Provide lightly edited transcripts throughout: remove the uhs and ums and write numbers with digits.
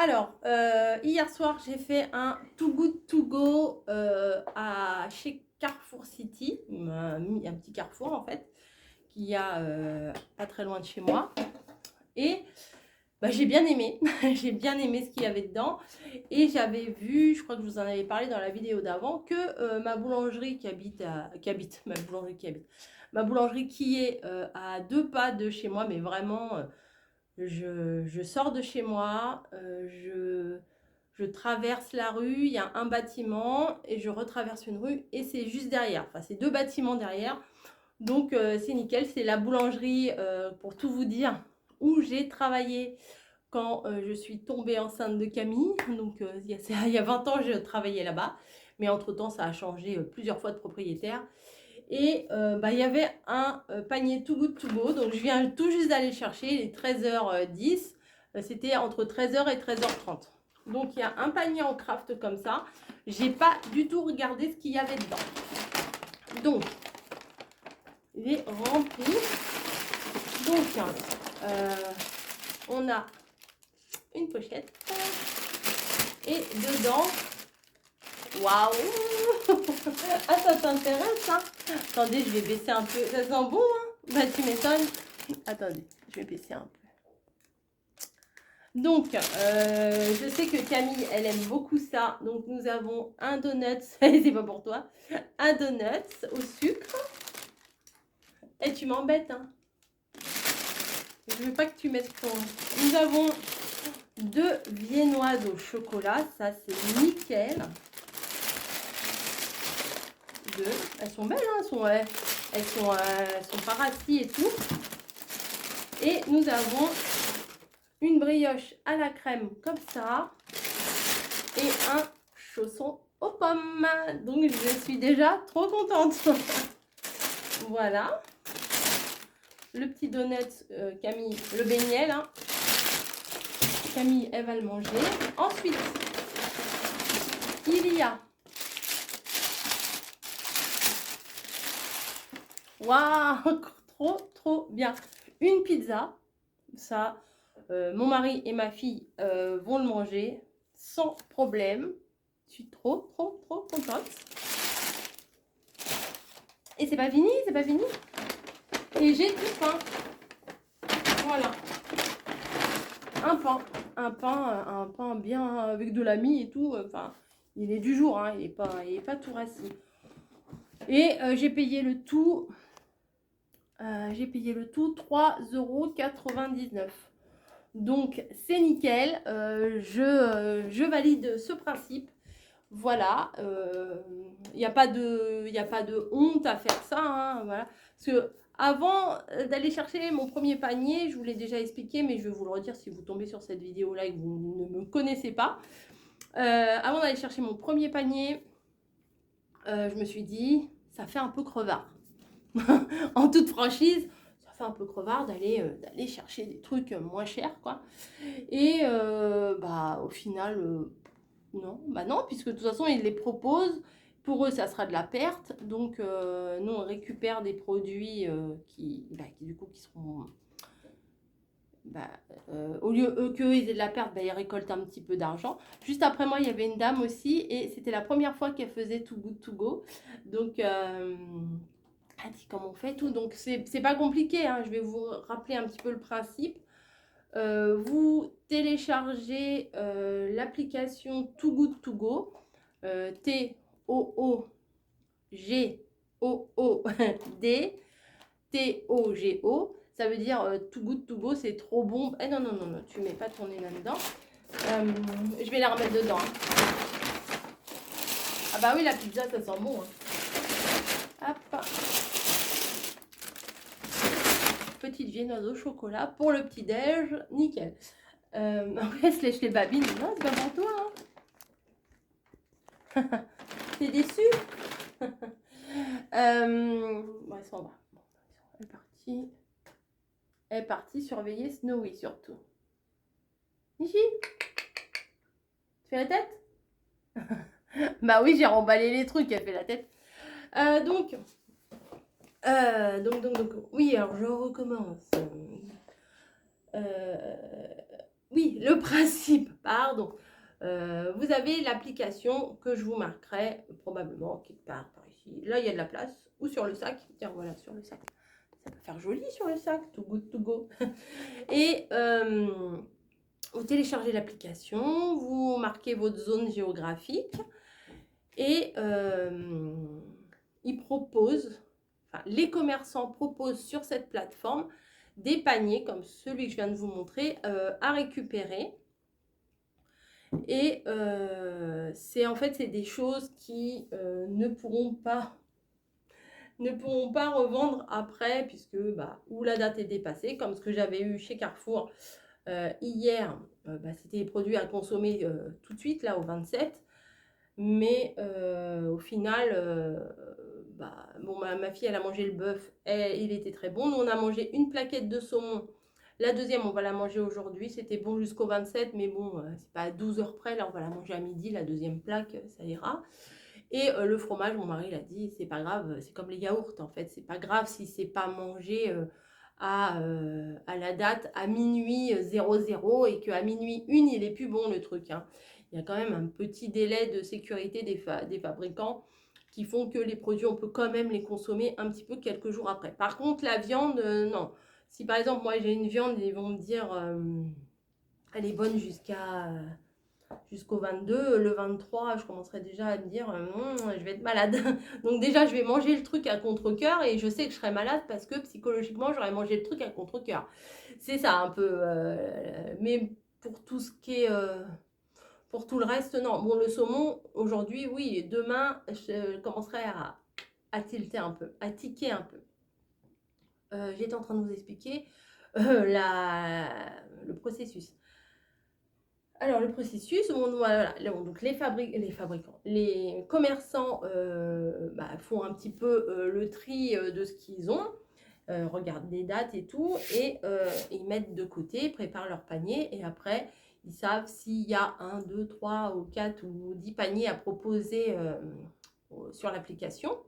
Alors, hier soir, j'ai fait un Too Good To Go chez Carrefour City, un petit carrefour en fait, qui a pas très loin de chez moi. Et bah, j'ai bien aimé, j'ai bien aimé ce qu'il y avait dedans. Et j'avais vu, je crois que je vous en avais parlé dans la vidéo d'avant, que ma boulangerie ma boulangerie qui est à 2 pas de chez moi, mais vraiment, je sors de chez moi, je traverse la rue, il y a un bâtiment et je retraverse une rue et c'est juste derrière. Enfin, c'est 2 bâtiments derrière. Donc, c'est nickel. C'est la boulangerie, pour tout vous dire, où j'ai travaillé quand je suis tombée enceinte de Camille. Donc, il y a 20 ans, je travaillais là-bas. Mais entre-temps, ça a changé plusieurs fois de propriétaire. Et bah, il y avait un panier Too Good To Go. Donc, je viens tout juste d'aller chercher, il est 13h10. C'était entre 13h et 13h30. Donc, il y a un panier en craft comme ça. J'ai pas du tout regardé ce qu'il y avait dedans. Donc, il est rempli. Donc, on a une pochette. Et dedans, waouh! Ah, ça t'intéresse, hein? Attendez, je vais baisser un peu. Ça sent bon, hein? Bah, tu m'étonnes. Attendez, je vais baisser un peu. Donc, je sais que Camille, elle aime beaucoup ça. Donc, nous avons un donut, c'est pas pour toi, un donut au sucre. Et tu m'embêtes, hein? Je veux pas que tu mettes ton... Nous avons 2 viennoises au chocolat, ça c'est nickel. 2, elles sont belles, hein, elles sont pas rassis et tout. Et nous avons une brioche à la crème comme ça et un chausson aux pommes. Donc je suis déjà trop contente. Voilà. Le petit donut, Camille, le beignet là. Camille, elle va le manger. Ensuite, il y a... Waouh, trop bien. Une pizza. Ça, mon mari et ma fille vont le manger sans problème. Je suis trop contente. Et c'est pas fini, c'est pas fini. Et j'ai du pain. Voilà. Un pain bien avec de la mie et tout. Enfin, il est du jour, hein, il est pas tout rassis. Et j'ai payé le tout. 3,99 €. Donc c'est nickel. Je valide ce principe. Voilà, il n'y a pas de honte à faire ça, hein, voilà. Parce que avant d'aller chercher mon premier panier, je vous l'ai déjà expliqué, mais je vais vous le redire si vous tombez sur cette vidéo-là et que vous ne me connaissez pas. Avant d'aller chercher mon premier panier, je me suis dit, ça fait un peu crevard. En toute franchise, ça fait un peu crevard d'aller chercher des trucs moins chers, quoi. Et bah, au final... non, bah non, puisque de toute façon, ils les proposent. Pour eux, ça sera de la perte. Donc, nous, on récupère des produits qui du coup, qui seront... au lieu qu'eux, ils aient de la perte, ils récoltent un petit peu d'argent. Juste après moi, il y avait une dame aussi. Et c'était la première fois qu'elle faisait Too Good To Go. Donc, elle dit comment on fait tout. Donc, c'est pas compliqué, hein. Je vais vous rappeler un petit peu le principe. Vous téléchargez l'application Too Good To Go, T-O-O-G-O-O-D, T-O-G-O, ça veut dire Too Good To Go, c'est trop bon. Eh non, tu mets pas ton nez là-dedans. Je vais la remettre dedans, hein. Ah bah oui, la pizza, ça sent bon, hein. Hop. Petite viennoise au chocolat pour le petit-déj, nickel. Après, se lèche les babines. Non, c'est pas pour toi, hein. T'es déçu? Ouais, ça va. Bon, elle est partie. Elle est partie surveiller Snowy surtout. Nichi, tu fais la tête? Bah oui, j'ai remballé les trucs, elle fait la tête. Donc, oui, alors je recommence. oui, le principe, pardon. Vous avez l'application que je vous marquerai probablement quelque part par ici. Là, il y a de la place. Ou sur le sac. Tiens, voilà, sur le sac. Ça peut faire joli sur le sac. Too good to go. Et vous téléchargez l'application. Vous marquez votre zone géographique. Et ils proposent, enfin, les commerçants proposent sur cette plateforme des paniers comme celui que je viens de vous montrer à récupérer. Et c'est en fait c'est des choses qui ne pourront pas revendre après puisque ou la date est dépassée, comme ce que j'avais eu chez Carrefour hier. C'était des produits à consommer tout de suite là au 27, mais au final bon, ma fille elle a mangé le bœuf, il était très bon. Nous on a mangé une plaquette de saumon. La deuxième, on va la manger aujourd'hui. C'était bon jusqu'au 27, mais bon, c'est pas à 12 heures près. Là, on va la manger à midi. La deuxième plaque, ça ira. Et le fromage, mon mari l'a dit, c'est pas grave. C'est comme les yaourts, en fait. C'est pas grave si c'est pas mangé à la date à minuit 00 et qu'à minuit 1, il est plus bon le truc. Hein. Il y a quand même un petit délai de sécurité des fabricants qui font que les produits, on peut quand même les consommer un petit peu quelques jours après. Par contre, la viande, non. Si par exemple, moi j'ai une viande, ils vont me dire elle est bonne jusqu'au 22, le 23, je commencerai déjà à me dire je vais être malade. Donc déjà, je vais manger le truc à contre-cœur et je sais que je serai malade parce que psychologiquement, j'aurais mangé le truc à contre-cœur. C'est ça un peu. Mais pour tout ce qui est. Pour tout le reste, non. Bon, le saumon, aujourd'hui, oui. Demain, je commencerai à tilter un peu, à tiquer un peu. J'étais en train de vous expliquer le processus. Alors, le processus, voilà, donc les fabricants, les commerçants font un petit peu le tri de ce qu'ils ont, regardent les dates et tout, et ils mettent de côté, préparent leur panier, et après, ils savent s'il y a 1, 2, 3 ou 4 ou 10 paniers à proposer sur l'application.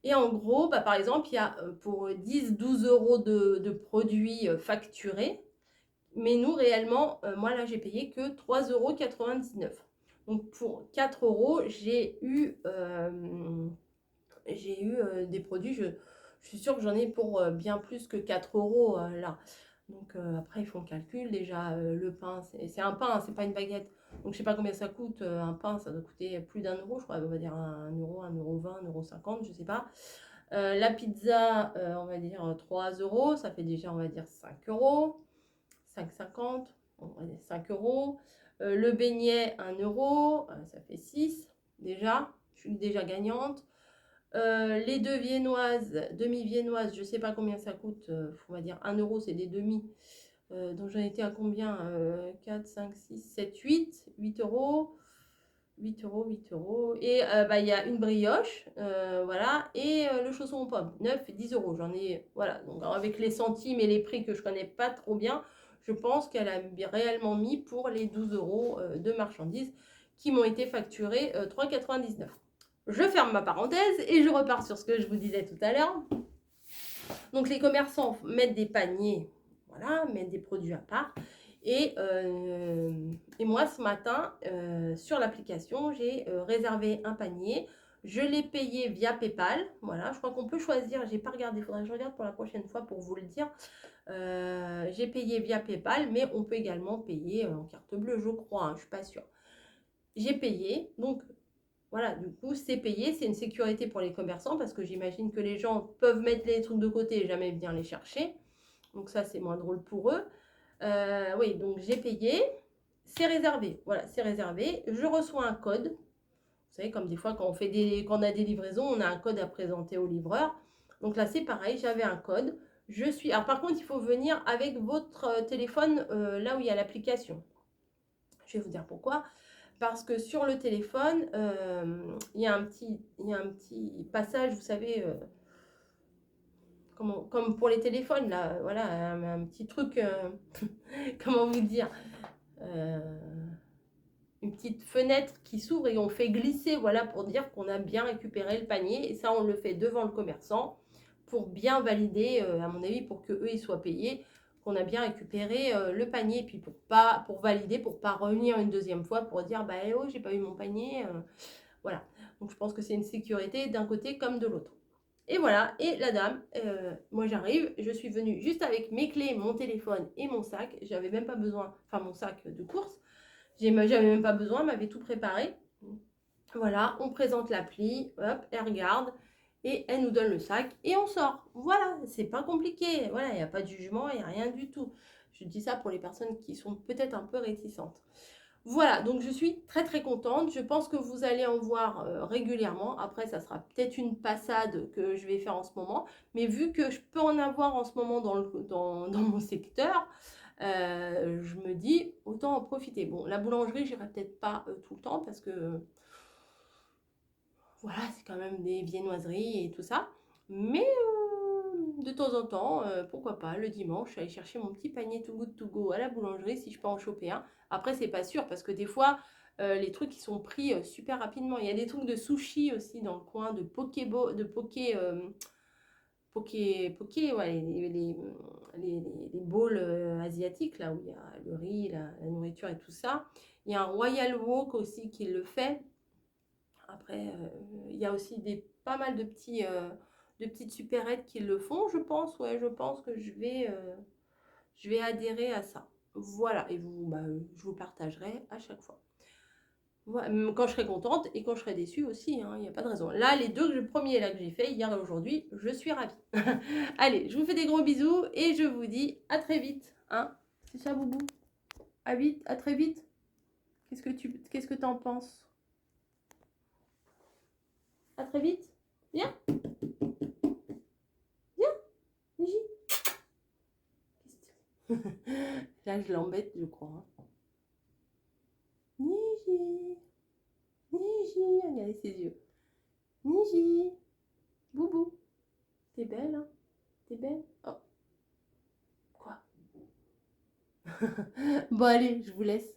Et en gros, par exemple, il y a pour 10-12 euros de produits facturés. Mais nous, réellement, moi là, j'ai payé que 3,99 €. Donc pour 4 euros, j'ai eu des produits. Je suis sûre que j'en ai pour bien plus que 4 euros là. Donc après, ils font le calcul. Déjà, le pain, c'est un pain, c'est pas une baguette. Donc je sais pas combien ça coûte. Un pain, ça doit coûter plus d'1 euro, je crois. On va dire 1 euro, 1,20 €, 1,50 €, je sais pas. La pizza, on va dire 3 euros. Ça fait déjà, on va dire 5 euros. 5,50, on va dire 5 euros. Le beignet, 1 euro. Ça fait 6 déjà. Je suis déjà gagnante. Les deux viennoises, demi-viennoises, je ne sais pas combien ça coûte. On va dire 1 euro, c'est des demi. Donc j'en étais à combien 4, 5, 6, 7, 8. 8 euros. 8 euros, 8 euros. Et il y a une brioche, voilà. Et le chausson aux pommes, 9 et 10 euros. J'en ai, voilà. Donc avec les centimes et les prix que je connais pas trop bien, je pense qu'elle a réellement mis pour les 12 euros de marchandises qui m'ont été facturées 3,99 €. Je ferme ma parenthèse et je repars sur ce que je vous disais tout à l'heure. Donc les commerçants mettent des paniers, voilà, mettent des produits à part. Et moi, ce matin, sur l'application, j'ai réservé un panier. Je l'ai payé via PayPal. Voilà, je crois qu'on peut choisir. J'ai pas regardé, il faudrait que je regarde pour la prochaine fois pour vous le dire. J'ai payé via PayPal, mais on peut également payer en carte bleue, je crois. Hein, je suis pas sûre. J'ai payé, donc voilà, du coup, c'est payé. C'est une sécurité pour les commerçants parce que j'imagine que les gens peuvent mettre les trucs de côté et jamais bien les chercher. Donc ça, c'est moins drôle pour eux. Oui, donc j'ai payé, c'est réservé. Voilà, c'est réservé. Je reçois un code. Vous savez, comme des fois, quand on a des livraisons, on a un code à présenter au livreur. Donc là, c'est pareil, j'avais un code. Alors par contre, il faut venir avec votre téléphone là où il y a l'application. Je vais vous dire pourquoi. Parce que sur le téléphone, il y a un petit passage, vous savez, comme pour les téléphones, là, voilà, un petit truc, comment vous dire, une petite fenêtre qui s'ouvre et on fait glisser, voilà, pour dire qu'on a bien récupéré le panier. Et ça, on le fait devant le commerçant pour bien valider, à mon avis, pour qu'eux, ils soient payés. qu'on a bien récupéré le panier. Et puis pour valider, pour pas revenir une deuxième fois pour dire bah oh j'ai pas eu mon panier. Voilà. Donc je pense que c'est une sécurité d'un côté comme de l'autre. Et voilà, et la dame, moi j'arrive, je suis venue juste avec mes clés, mon téléphone et mon sac. J'avais même pas besoin, enfin mon sac de course, j'avais même pas besoin, elle m'avait tout préparé. Voilà, on présente l'appli, hop, elle regarde et elle nous donne le sac et on sort. Voilà, c'est pas compliqué. Voilà, il n'y a pas de jugement, il n'y a rien du tout. Je dis ça pour les personnes qui sont peut-être un peu réticentes. Voilà, donc je suis très très contente. Je pense que vous allez en voir régulièrement. Après, ça sera peut-être une passade que je vais faire en ce moment. Mais vu que je peux en avoir en ce moment dans mon secteur, je me dis autant en profiter. Bon, la boulangerie, j'irai peut-être pas tout le temps parce que voilà, c'est quand même des viennoiseries et tout ça. Mais de temps en temps, pourquoi pas, le dimanche, aller chercher mon petit panier Too Good To Go à la boulangerie si je peux en choper un. Après, c'est pas sûr parce que des fois, les trucs ils sont pris super rapidement. Il y a des trucs de sushi aussi dans le coin, de poké, ouais, les bowls asiatiques là où il y a le riz, la nourriture et tout ça. Il y a un Royal Wok aussi qui le fait. Après, il y a aussi pas mal de petites supérettes qui le font, je pense. Ouais, je pense que je vais adhérer à ça. Voilà, et je vous partagerai à chaque fois. Voilà, quand je serai contente et quand je serai déçue aussi, hein, il n'y a pas de raison. Là, les deux premiers là que j'ai fait hier et aujourd'hui, je suis ravie. Allez, je vous fais des gros bisous et je vous dis à très vite. Hein, c'est ça, Boubou? À vite, à très vite. Qu'est-ce que t'en penses? À très vite. Viens, viens, Gigi. Là, je l'embête, je crois. Hein. Niji, Niji, regardez ses yeux. Niji, Boubou, t'es belle, hein? T'es belle? Oh, quoi? Bon, allez, je vous laisse.